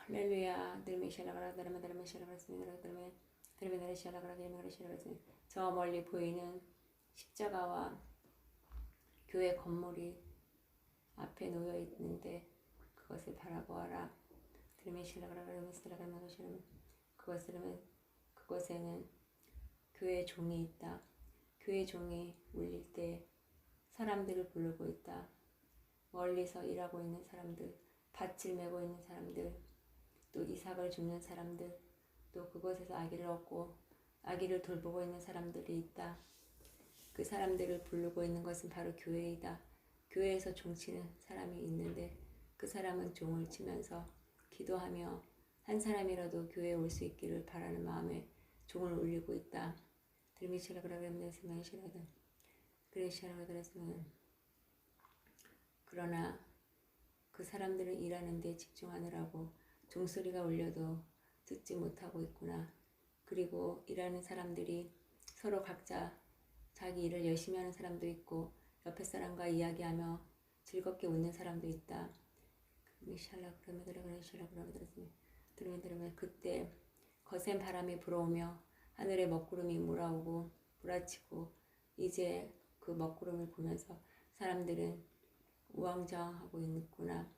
할렐루야. 드르메시아라가라 드르메 드르메시아라가라 스미드라 드르메 드르메 드레시아라가라 드르메 드레시아라가라 스미. 저 멀리 보이는 십자가와 교회 건물이 앞에 놓여 있는데 그것을 바라보아라. 드르메시아라가라 드르메시아라가라 드르메 그것에는 교회 종이 있다. 교회 종이 울릴 때 사람들을 부르고 있다. 멀리서 일하고 있는 사람들, 밭을 메고 있는 사람들, 또 이삭을 줍는 사람들, 또 그곳에서 아기를 얻고 아기를 돌보고 있는 사람들이 있다. 그 사람들을 부르고 있는 것은 바로 교회이다. 교회에서 종치는 사람이 있는데 그 사람은 종을 치면서 기도하며 한 사람이라도 교회에 올 수 있기를 바라는 마음에 종을 울리고 있다. 그러나 그 사람들은 일하는 데 집중하느라고 종소리가 울려도 듣지 못하고 있구나. 그리고 일하는 사람들이 서로 각자 자기 일을 열심히 하는 사람도 있고 옆에 사람과 이야기하며 즐겁게 웃는 사람도 있다. 그때 거센 바람이 불어오며 하늘에 먹구름이 몰아오고 몰아치고 이제 그 먹구름을 보면서 사람들은 우왕좌왕하고 있구나.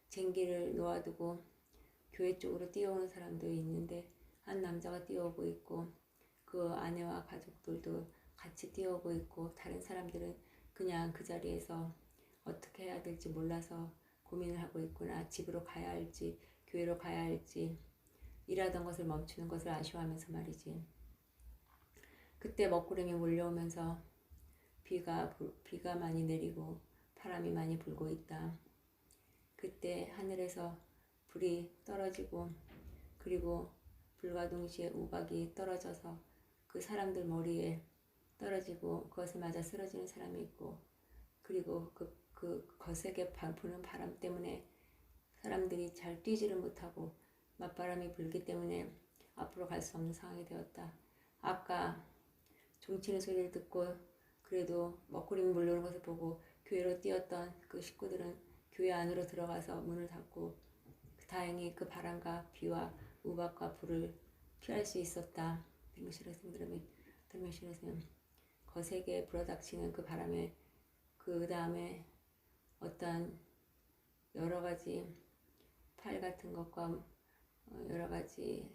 쟁기를 놓아두고 교회 쪽으로 뛰어오는 사람도 있는데 한 남자가 뛰어오고 있고 그 아내와 가족들도 같이 뛰어오고 있고 다른 사람들은 그냥 그 자리에서 어떻게 해야 될지 몰라서 고민을 하고 있구나. 집으로 가야 할지 교회로 가야 할지 일하던 것을 멈추는 것을 아쉬워하면서 말이지. 그때 먹구름이 몰려오면서 비가 많이 내리고 바람이 많이 불고 있다. 그때 하늘에서 불이 떨어지고 그리고 불과 동시에 우박이 떨어져서 그 사람들 머리에 떨어지고 그것을 맞아 쓰러지는 사람이 있고 그리고 그 거세게 부는 바람 때문에 사람들이 잘 뛰지를 못하고 맞바람이 불기 때문에 앞으로 갈 수 없는 상황이 되었다. 아까 종치는 소리를 듣고 그래도 먹구름이 몰려오는 것을 보고 교회로 뛰었던 그 식구들은 교회 안으로 들어가서 문을 닫고 다행히 그 바람과 비와 우박과 불을 피할 수 있었다. 거세게 불어닥치는 그 바람에 그 다음에 어떤 여러 가지 팔 같은 것과 여러 가지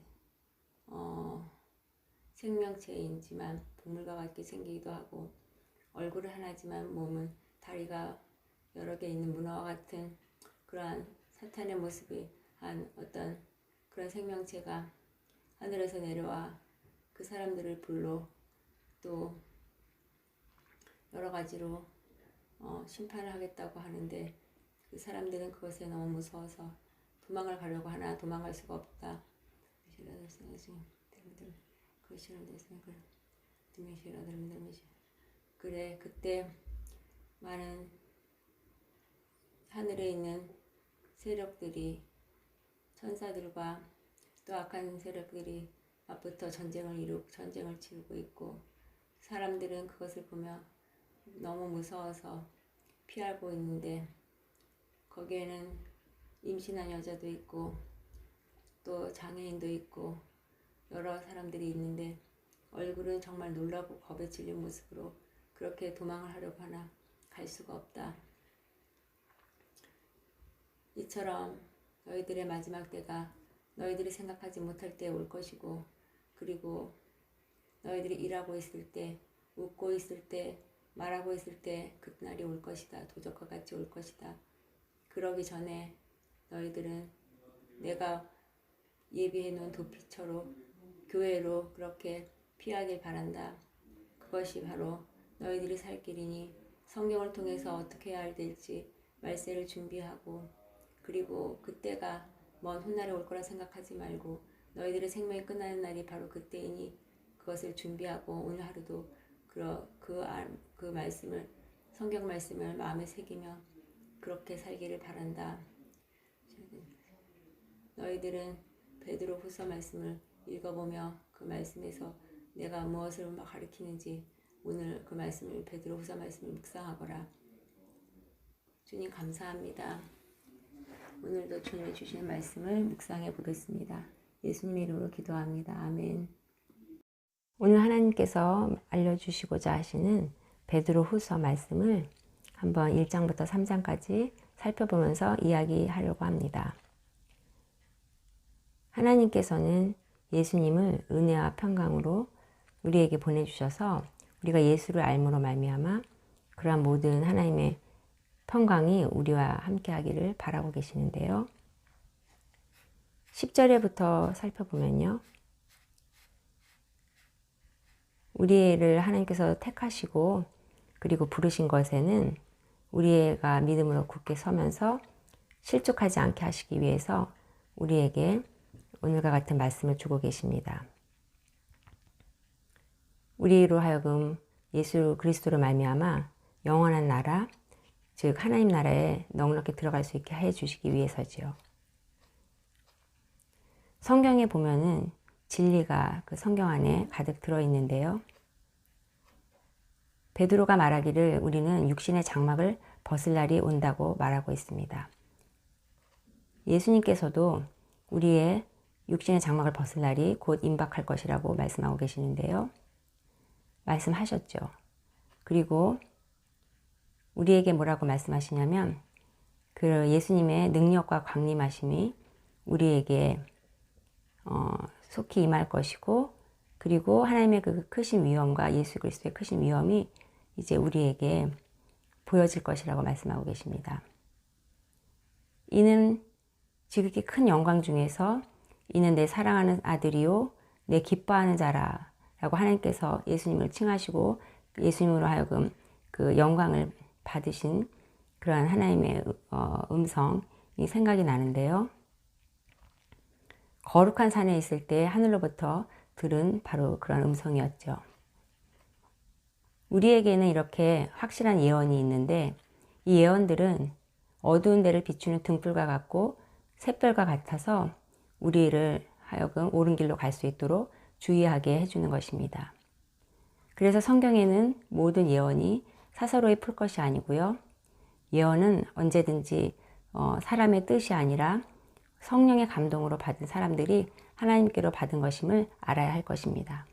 생명체이지만 동물과 같게 생기기도 하고 얼굴은 하나지만 몸은 다리가 여러 개 있는 문어와 같은 그러한 사탄의 모습이 한 어떤 그런 생명체가 하늘에서 내려와 그 사람들을 불러 또 여러 가지로 심판을 하겠다고 하는데 그 사람들은 그것에 너무 무서워서 도망을 가려고 하나 도망갈 수가 없다. 그래 그때 많은 하늘에 있는 세력들이 천사들과 또 악한 세력들이 맞붙어 전쟁을 치르고 있고 사람들은 그것을 보며 너무 무서워서 피하고 있는데 거기에는 임신한 여자도 있고 또 장애인도 있고 여러 사람들이 있는데 얼굴은 정말 놀라고 겁에 질린 모습으로 그렇게 도망을 하려고 하나 갈 수가 없다. 이처럼 너희들의 마지막 때가 너희들이 생각하지 못할 때 올 것이고 그리고 너희들이 일하고 있을 때 웃고 있을 때 말하고 있을 때 그날이 올 것이다. 도적과 같이 올 것이다. 그러기 전에 너희들은 내가 예비해 놓은 도피처로 교회로 그렇게 피하길 바란다. 그것이 바로 너희들이 살 길이니 성경을 통해서 어떻게 해야 될지 말세를 준비하고 그리고 그때가 먼 훗날에 올 거라 생각하지 말고 너희들의 생명이 끝나는 날이 바로 그때이니 그것을 준비하고 오늘 하루도 그 말씀을 성경 말씀을 마음에 새기며 그렇게 살기를 바란다. 너희들은 베드로 후서 말씀을 읽어보며 그 말씀에서 내가 무엇을 가리키는지 오늘 그 말씀을 베드로 후서 말씀을 묵상하거라. 주님 감사합니다. 오늘도 주님이 주시는 말씀을 묵상해 보겠습의 예수님 이름으로 기도합니다. 아멘. 오늘 하나님께서 알려주시고자 하시는 베드로후서 말씀을 한번 1장부터 3장까지 살펴보면서 이야기하려고 합니다. 하나님께서는 예수님을 은혜와 평강으로 우리에게 보내주셔서 우리가 예수를 알므로 말미암아 그러한 모든 하나님의 평강이 우리와 함께하기를 바라고 계시는데요. 10절에부터 살펴보면요. 우리를 하나님께서 택하시고 그리고 부르신 것에는 우리가 믿음으로 굳게 서면서 실족하지 않게 하시기 위해서 우리에게 오늘과 같은 말씀을 주고 계십니다. 우리로 하여금 예수 그리스도로 말미암아 영원한 나라, 즉 하나님 나라에 넉넉히 들어갈 수 있게 해주시기 위해서지요. 성경에 보면은 진리가 그 성경 안에 가득 들어있는데요. 베드로가 말하기를 우리는 육신의 장막을 벗을 날이 온다고 말하고 있습니다. 예수님께서도 우리의 육신의 장막을 벗을 날이 곧 임박할 것이라고 말씀하고 계시는데요. 말씀하셨죠. 그리고 우리에게 뭐라고 말씀하시냐면 그 예수님의 능력과 강림하심이 우리에게 속히 임할 것이고 그리고 하나님의 그 크신 위엄과 예수 그리스도의 크신 위엄이 이제 우리에게 보여질 것이라고 말씀하고 계십니다. 이는 지극히 큰 영광 중에서 이는 내 사랑하는 아들이요 내 기뻐하는 자라 라고 하나님께서 예수님을 칭하시고 예수님으로 하여금 그 영광을 받으신 그러한 하나님의 음성이 생각이 나는데요. 거룩한 산에 있을 때 하늘로부터 들은 바로 그런 음성이었죠. 우리에게는 이렇게 확실한 예언이 있는데 이 예언들은 어두운 데를 비추는 등불과 같고 샛별과 같아서 우리를 하여금 옳은 길로 갈 수 있도록 주의하게 해주는 것입니다. 그래서 성경에는 모든 예언이 사사로이 풀 것이 아니고요. 예언은 언제든지 사람의 뜻이 아니라 성령의 감동으로 받은 사람들이 하나님께로 받은 것임을 알아야 할 것입니다.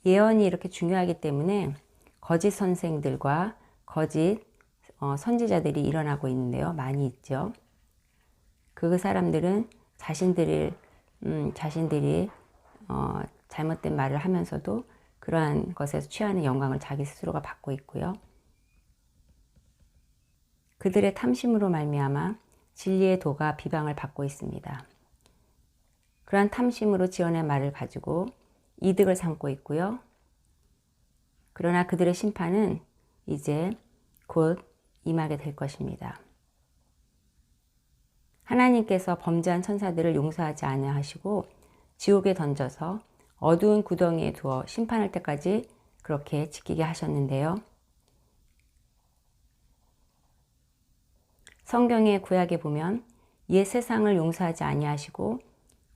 예언이 이렇게 중요하기 때문에 거짓 선생들과 거짓 선지자들이 일어나고 있는데요. 많이 있죠. 그 사람들은 자신들이 잘못된 말을 하면서도 그러한 것에서 취하는 영광을 자기 스스로가 받고 있고요. 그들의 탐심으로 말미암아 진리의 도가 비방을 받고 있습니다. 그러한 탐심으로 지어낸 말을 가지고 이득을 삼고 있고요. 그러나 그들의 심판은 이제 곧 임하게 될 것입니다. 하나님께서 범죄한 천사들을 용서하지 아니하시고 지옥에 던져서 어두운 구덩이에 두어 심판할 때까지 그렇게 지키게 하셨는데요. 성경의 구약에 보면 옛 세상을 용서하지 아니하시고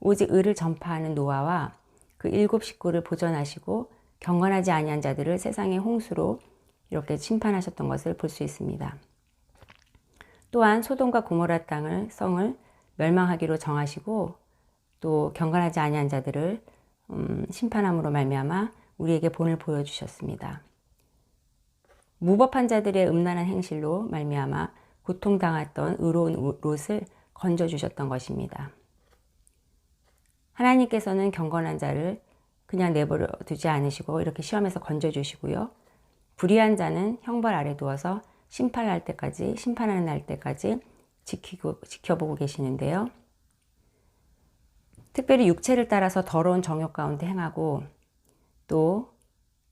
오직 의를 전파하는 노아와 그 7 식구를 보존하시고 경건하지 아니한 자들을 세상의 홍수로 이렇게 심판하셨던 것을 볼 수 있습니다. 또한 소돔과 고모라 성을 멸망하기로 정하시고 또 경건하지 아니한 자들을 심판함으로 말미암아 우리에게 본을 보여주셨습니다. 무법한 자들의 음란한 행실로 말미암아 고통당했던 의로운 롯을 건져주셨던 것입니다. 하나님께서는 경건한 자를 그냥 내버려 두지 않으시고 이렇게 시험에서 건져주시고요. 불의한 자는 형벌 아래 두어서 심판하는 날 때까지 지켜보고 계시는데요. 특별히 육체를 따라서 더러운 정욕 가운데 행하고 또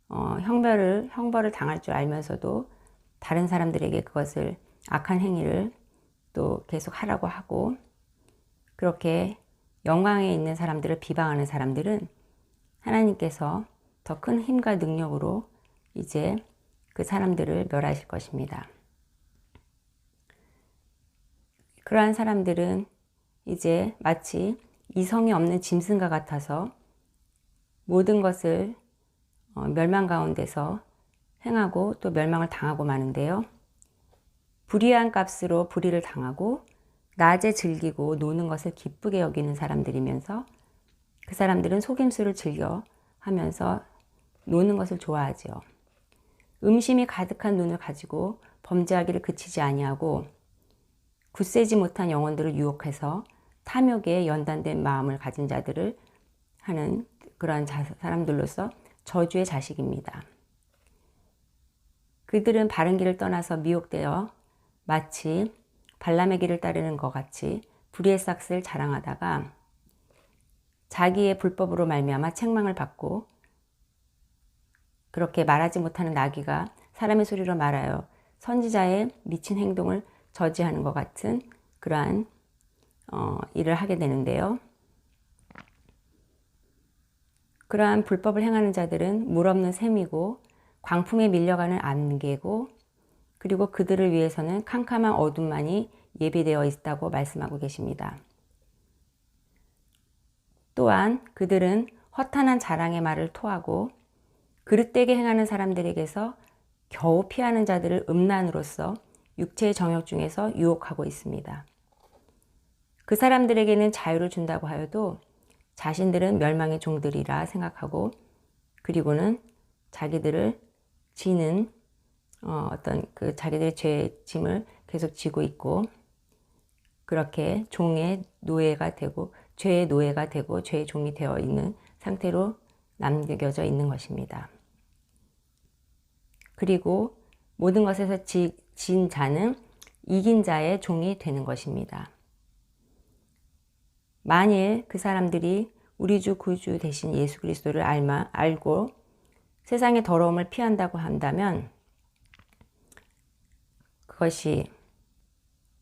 형벌을 당할 줄 알면서도 다른 사람들에게 그것을 악한 행위를 또 계속 하라고 하고 그렇게 영광에 있는 사람들을 비방하는 사람들은 하나님께서 더 큰 힘과 능력으로 이제 그 사람들을 멸하실 것입니다. 그러한 사람들은 이제 마치 이성이 없는 짐승과 같아서 모든 것을 멸망 가운데서 행하고 또 멸망을 당하고 마는데요. 불의한 값으로 불의를 당하고 낮에 즐기고 노는 것을 기쁘게 여기는 사람들이면서 그 사람들은 속임수를 즐겨 하면서 노는 것을 좋아하지요. 음심이 가득한 눈을 가지고 범죄하기를 그치지 아니하고 굳세지 못한 영혼들을 유혹해서 탐욕에 연단된 마음을 가진 자들을 하는 그러한 사람들로서 저주의 자식입니다. 그들은 바른 길을 떠나서 미혹되어 마치 발람의 길을 따르는 것 같이 불의의 싹을 자랑하다가 자기의 불법으로 말미암아 책망을 받고 그렇게 말하지 못하는 나귀가 사람의 소리로 말하여 선지자의 미친 행동을 저지하는 것 같은 그러한 일을 하게 되는데요. 그러한 불법을 행하는 자들은 물 없는 샘이고 광풍에 밀려가는 안개고 그리고 그들을 위해서는 캄캄한 어둠만이 예비되어 있다고 말씀하고 계십니다. 또한 그들은 허탄한 자랑의 말을 토하고 그릇되게 행하는 사람들에게서 겨우 피하는 자들을 음란으로서 육체의 정욕 중에서 유혹하고 있습니다. 그 사람들에게는 자유를 준다고 하여도 자신들은 멸망의 종들이라 생각하고 그리고는 자기들을 지는 어떤 그 자기들의 죄의 짐을 계속 지고 있고 그렇게 종의 노예가 되고 죄의 노예가 되고 죄의 종이 되어 있는 상태로 남겨져 있는 것입니다. 그리고 모든 것에서 진 자는 이긴 자의 종이 되는 것입니다. 만일 그 사람들이 우리 주 구주 되신 예수 그리스도를 알고 세상의 더러움을 피한다고 한다면 그것이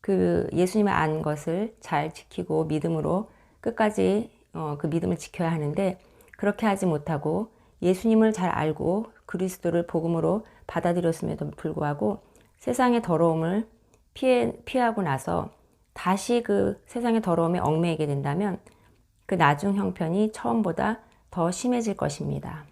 그 예수님을 안 것을 잘 지키고 믿음으로 끝까지 그 믿음을 지켜야 하는데 그렇게 하지 못하고 예수님을 잘 알고 그리스도를 복음으로 받아들였음에도 불구하고 세상의 더러움을 피하고 나서 다시 그 세상의 더러움에 얽매이게 된다면 그 나중 형편이 처음보다 더 심해질 것입니다.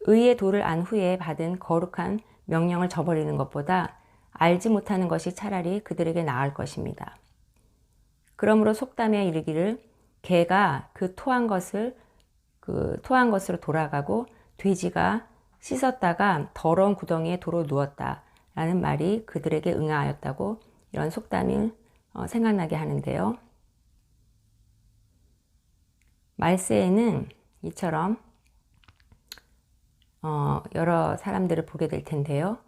의의 도를 안 후에 받은 거룩한 명령을 저버리는 것보다 알지 못하는 것이 차라리 그들에게 나을 것입니다. 그러므로 속담에 이르기를 개가 그 토한 것으로 돌아가고 돼지가 씻었다가 더러운 구덩이에 도로 누웠다 라는 말이 그들에게 응하였다고 이런 속담이 생각나게 하는데요. 말세에는 이처럼 여러 사람들을 보게 될 텐데요.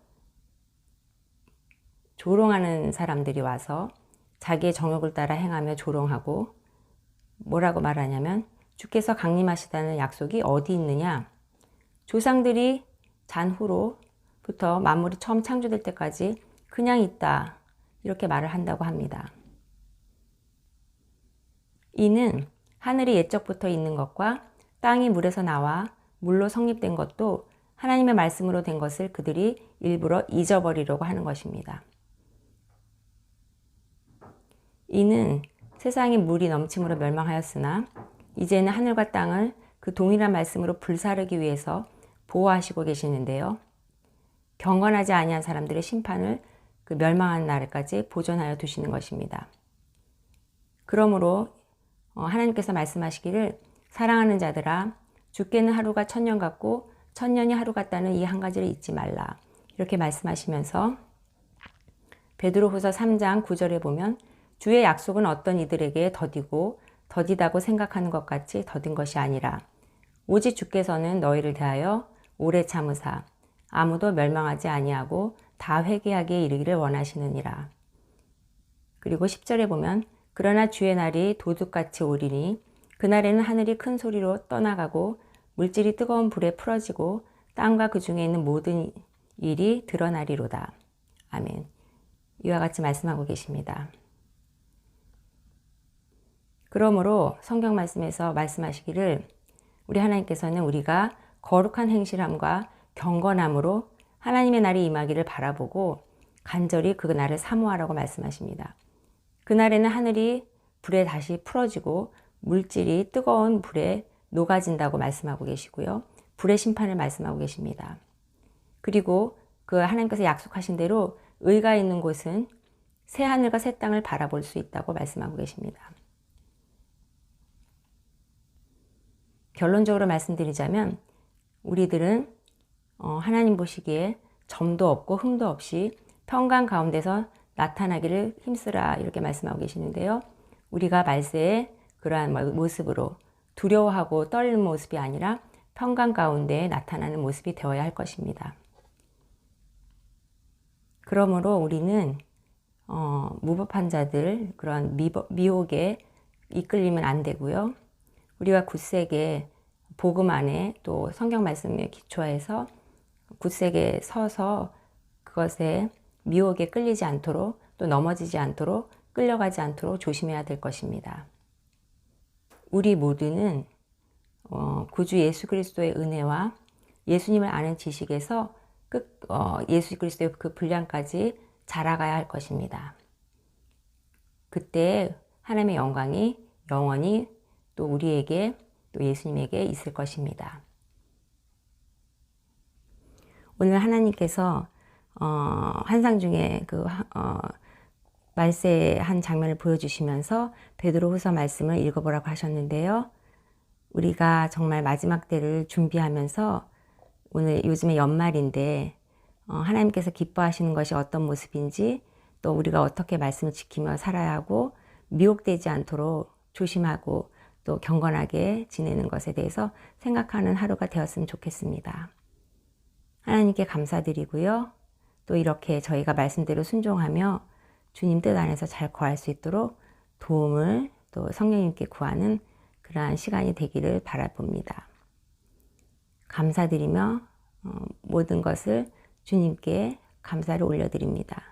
조롱하는 사람들이 와서 자기의 정욕을 따라 행하며 조롱하고 뭐라고 말하냐면 주께서 강림하시다는 약속이 어디 있느냐? 조상들이 잔후로부터 만물이 처음 창조될 때까지 그냥 있다. 이렇게 말을 한다고 합니다. 이는 하늘이 옛적부터 있는 것과 땅이 물에서 나와 물로 성립된 것도 하나님의 말씀으로 된 것을 그들이 일부러 잊어버리려고 하는 것입니다. 이는 세상이 물이 넘침으로 멸망하였으나 이제는 하늘과 땅을 그 동일한 말씀으로 불사르기 위해서 보호하시고 계시는데요. 경건하지 아니한 사람들의 심판을 그 멸망하는 날까지 보존하여 두시는 것입니다. 그러므로 하나님께서 말씀하시기를 사랑하는 자들아 주께는 하루가 천년 같고 천년이 하루 같다는 이 한 가지를 잊지 말라. 이렇게 말씀하시면서 베드로후서 3장 9절에 보면 주의 약속은 어떤 이들에게 더디다고 생각하는 것 같이 더딘 것이 아니라 오직 주께서는 너희를 대하여 오래 참으사 아무도 멸망하지 아니하고 다 회개하기에 이르기를 원하시느니라. 그리고 10절에 보면 그러나 주의 날이 도둑같이 오리니 그날에는 하늘이 큰 소리로 떠나가고 물질이 뜨거운 불에 풀어지고 땅과 그 중에 있는 모든 일이 드러나리로다. 아멘. 이와 같이 말씀하고 계십니다. 그러므로 성경 말씀에서 말씀하시기를 우리 하나님께서는 우리가 거룩한 행실함과 경건함으로 하나님의 날이 임하기를 바라보고 간절히 그 날을 사모하라고 말씀하십니다. 그날에는 하늘이 불에 다시 풀어지고 물질이 뜨거운 불에 녹아진다고 말씀하고 계시고요. 불의 심판을 말씀하고 계십니다. 그리고 그 하나님께서 약속하신 대로 의가 있는 곳은 새 하늘과 새 땅을 바라볼 수 있다고 말씀하고 계십니다. 결론적으로 말씀드리자면 우리들은 하나님 보시기에 점도 없고 흠도 없이 평강 가운데서 나타나기를 힘쓰라 이렇게 말씀하고 계시는데요. 우리가 말세에 그러한 모습으로 두려워하고 떨리는 모습이 아니라 평강 가운데 나타나는 모습이 되어야 할 것입니다. 그러므로 우리는 무법한 자들 그런 미혹에 이끌리면 안 되고요. 우리가 굳세게 복음 안에 또 성경 말씀에 기초해서 굳세게 서서 그것에 미혹에 끌리지 않도록 또 넘어지지 않도록 끌려가지 않도록 조심해야 될 것입니다. 우리 모두는 구주 예수 그리스도의 은혜와 예수님을 아는 지식에서 예수 그리스도의 그 분량까지 자라가야 할 것입니다. 그때 하나님의 영광이 영원히 또 우리에게 또 예수님에게 있을 것입니다. 오늘 하나님께서 환상 중에 말세의 한 장면을 보여주시면서 베드로후서 말씀을 읽어보라고 하셨는데요. 우리가 정말 마지막 때를 준비하면서 오늘 요즘에 연말인데 하나님께서 기뻐하시는 것이 어떤 모습인지 또 우리가 어떻게 말씀을 지키며 살아야 하고 미혹되지 않도록 조심하고 또 경건하게 지내는 것에 대해서 생각하는 하루가 되었으면 좋겠습니다. 하나님께 감사드리고요. 또 이렇게 저희가 말씀대로 순종하며 주님 뜻 안에서 잘 거할 수 있도록 도움을 또 성령님께 구하는 그러한 시간이 되기를 바라봅니다. 감사드리며 모든 것을 주님께 감사를 올려드립니다.